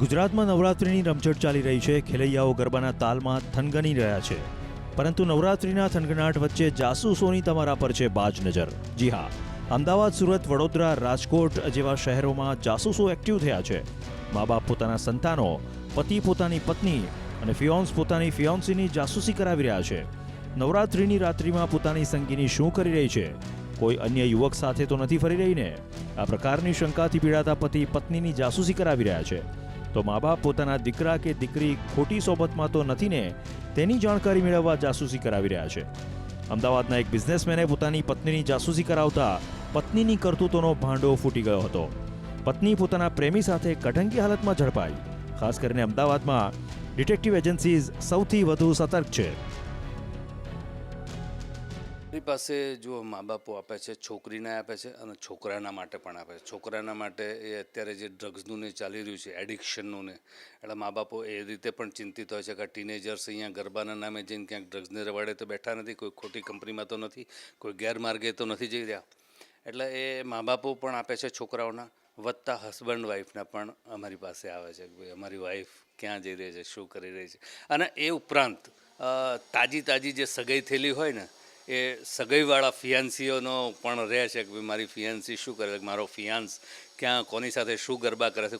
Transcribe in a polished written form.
ગુજરાતમાં નવરાત્રિની રમઝટ ચાલી રહી છે. ખેલૈયાઓ ગરબાના તાલમાં થનગની રહ્યા છે, પરંતુ નવરાત્રિના થનગનાટ વચ્ચે જાસૂસોની તમારા પર છે બાજ નજર. જી હા, અમદાવાદ, સુરત, વડોદરા, રાજકોટ જેવા શહેરોમાં જાસૂસો એક્ટિવ થયા છે. મા બાપ પોતાના સંતાનો, પતિ પોતાની પત્ની અને ફિયોન્સ પોતાની ફિયોન્સીની જાસૂસી કરાવી રહ્યા છે. નવરાત્રિની રાત્રિમાં પોતાની સંગીની શું કરી રહી છે? કોઈ અન્ય યુવક સાથે તો નથી ફરી રહીને? આ પ્રકારની શંકાથી પીડાતા પતિ પત્નીની જાસૂસી કરાવી રહ્યા છે. તો મા બાપ પોતાના દીકરા કે દીકરી ખોટી સોબતમાં તો નથી ને, તેની જાણકારી મેળવવા જાસૂસી કરાવી રહ્યા છે. અમદાવાદના એક બિઝનેસમેને પોતાની પત્નીની જાસૂસી કરાવતા પત્નીની કરતૂતોનો ભાંડો ફૂટી ગયો હતો. પત્ની પોતાના પ્રેમી સાથે કઢંગી હાલતમાં ઝડપાઈ. ખાસ કરીને અમદાવાદમાં ડિટેક્ટિવ એજન્સીઝ સૌથી વધુ સતર્ક છે. આપણી પાસે જો મા બાપો આપે છે, છોકરીને આપે છે અને છોકરાના માટે પણ આપે છે. છોકરાના માટે એ અત્યારે જે ડ્રગ્સનું ને ચાલી રહ્યું છે, એડિક્શનનું ને, એટલે મા બાપો એ રીતે પણ ચિંતિત હોય છે કે ટીનેજર્સ અહીંયા ગરબાના નામે જઈને ક્યાંક ડ્રગ્સને રવાડે તો બેઠા નથી, કોઈ ખોટી કંપનીમાં તો નથી, કોઈ ગેરમાર્ગે તો નથી જઈ રહ્યા. એટલે એ મા બાપો પણ આપે છે છોકરાઓના, વધતા હસબન્ડ વાઈફના પણ અમારી પાસે આવે છે કે ભાઈ અમારી વાઈફ ક્યાં જઈ રહી છે, શું કરી રહી છે. અને એ ઉપરાંત તાજી જે સગાઈ થયેલી હોય ને, એ સગાઈવાળા ફિયાન્સીઓનો પણ રહે છે કે ભાઈ મારી ફિયાન્સી શું કરે છે, મારો ફિયાન્સ ક્યાં કોની સાથે શું ગરબા કરે છે.